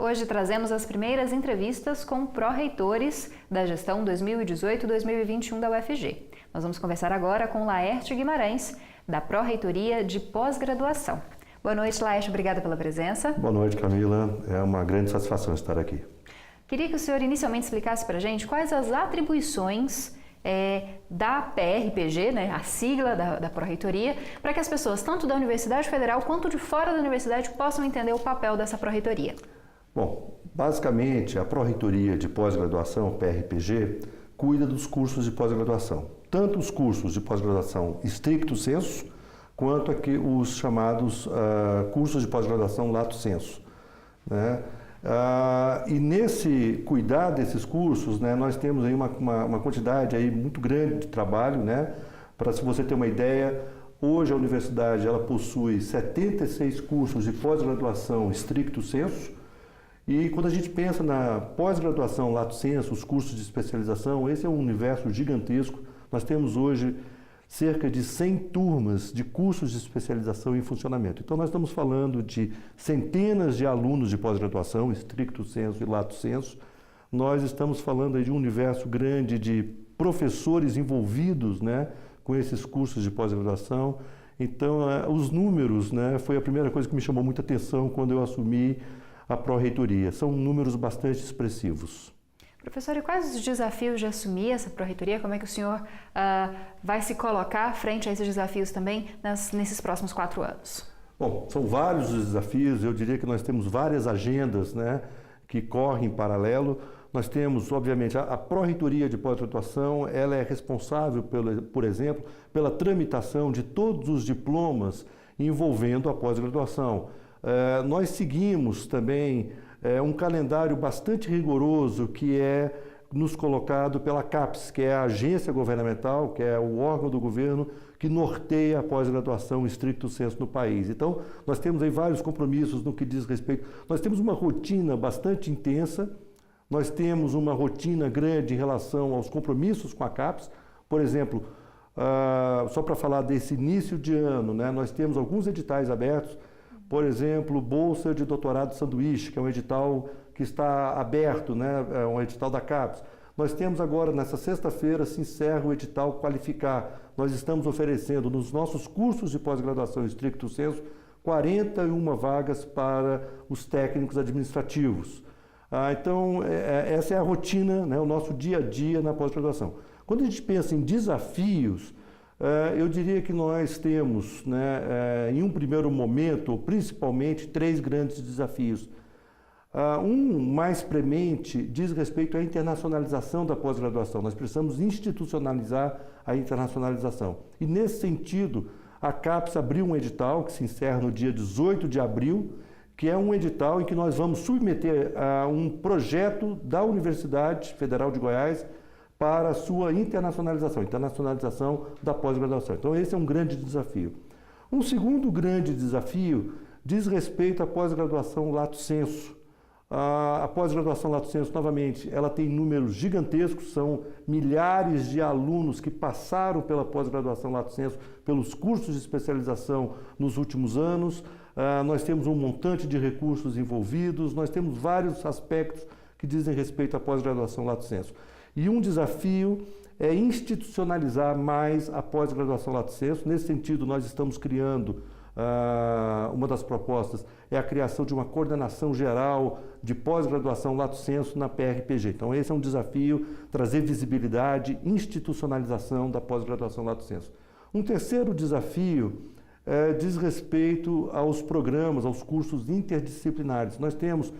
Hoje trazemos as primeiras entrevistas com pró-reitores da gestão 2018-2021 da UFG. Nós vamos conversar agora com Laerte Guimarães, da Pró-Reitoria de Pós-Graduação. Boa noite, Laerte. Obrigada pela presença. Boa noite, Camila. É uma grande satisfação estar aqui. Queria que o senhor inicialmente explicasse para a gente quais as atribuições da PRPG, a sigla da Pró-Reitoria, para que as pessoas, tanto da Universidade Federal quanto de fora da universidade, possam entender o papel dessa Pró-Reitoria. Bom, basicamente, a Pró-Reitoria de Pós-Graduação, PRPG, cuida dos cursos de pós-graduação. Tanto os cursos de pós-graduação stricto sensu, quanto aqui os chamados cursos de pós-graduação lato sensu, né? E nesse cuidar desses cursos, né, nós temos aí uma quantidade aí muito grande de trabalho, né? Para se você ter uma ideia, hoje a universidade ela possui 76 cursos de pós-graduação stricto sensu, e quando a gente pensa na pós-graduação lato sensu, os cursos de especialização, esse é um universo gigantesco. Nós temos hoje cerca de 100 turmas de cursos de especialização em funcionamento. Então, nós estamos falando de centenas de alunos de pós-graduação, stricto sensu e lato sensu. Nós estamos falando aí de um universo grande de professores envolvidos, né, com esses cursos de pós-graduação. Então, os números, né, foi a primeira coisa que me chamou muita atenção quando eu assumi a Pró-Reitoria. São números bastante expressivos. Professor, e quais os desafios de assumir essa Pró-Reitoria? Como é que o senhor vai se colocar frente a esses desafios também nesses próximos 4 anos? Bom, são vários os desafios. Eu diria que nós temos várias agendas, né, que correm em paralelo. Nós temos, obviamente, a Pró-Reitoria de Pós-Graduação, ela é responsável, por exemplo, pela tramitação de todos os diplomas envolvendo a pós-graduação. Nós seguimos também um calendário bastante rigoroso que é nos colocado pela CAPES, que é a agência governamental, que é o órgão do governo que norteia a pós-graduação stricto sensu no país. Então, nós temos aí vários compromissos no que diz respeito. Nós temos uma rotina bastante intensa, nós temos uma rotina grande em relação aos compromissos com a CAPES. Por exemplo, só para falar desse início de ano, né, nós temos alguns editais abertos. Por exemplo, Bolsa de Doutorado Sanduíche, que é um edital que está aberto, né? É um edital da CAPES. Nós temos agora, nessa sexta-feira, se encerra o edital Qualificar. Nós estamos oferecendo, nos nossos cursos de pós-graduação stricto sensu, 41 vagas para os técnicos administrativos. Então, essa é a rotina, né? O nosso dia a dia na pós-graduação. Quando a gente pensa em desafios, eu diria que nós temos, né, em um primeiro momento, principalmente, 3 grandes desafios. Um mais premente diz respeito à internacionalização da pós-graduação. Nós precisamos institucionalizar a internacionalização. E, nesse sentido, a CAPES abriu um edital que se encerra no dia 18 de abril, que é um edital em que nós vamos submeter a um projeto da Universidade Federal de Goiás para a sua internacionalização da pós-graduação. Então, esse é um grande desafio. Um segundo grande desafio diz respeito à pós-graduação lato sensu. A pós-graduação lato sensu, novamente, ela tem números gigantescos, são milhares de alunos que passaram pela pós-graduação lato sensu, pelos cursos de especialização nos últimos anos. Nós temos um montante de recursos envolvidos, nós temos vários aspectos que dizem respeito à pós-graduação lato sensu. E um desafio é institucionalizar mais a pós-graduação lato sensu. Nesse sentido, nós estamos criando, uma das propostas é a criação de uma coordenação geral de pós-graduação lato sensu na PRPG. Então, esse é um desafio, trazer visibilidade, institucionalização da pós-graduação lato sensu. Um terceiro desafio diz respeito aos programas, aos cursos interdisciplinares. Nós temos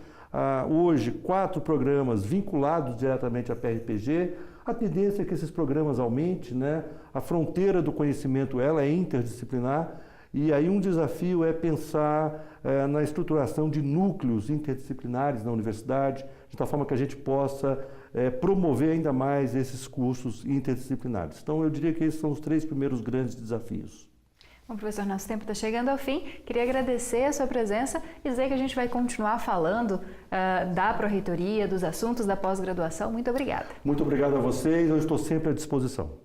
hoje 4 programas vinculados diretamente à PRPG. A tendência é que esses programas aumentem, né? A fronteira do conhecimento ela é interdisciplinar, e aí um desafio é pensar na estruturação de núcleos interdisciplinares na universidade, de tal forma que a gente possa promover ainda mais esses cursos interdisciplinares. Então, eu diria que esses são os 3 primeiros grandes desafios. Bom, professor, nosso tempo está chegando ao fim. Queria agradecer a sua presença e dizer que a gente vai continuar falando da Pró-Reitoria, dos assuntos da pós-graduação. Muito obrigada. Muito obrigado a vocês, eu estou sempre à disposição.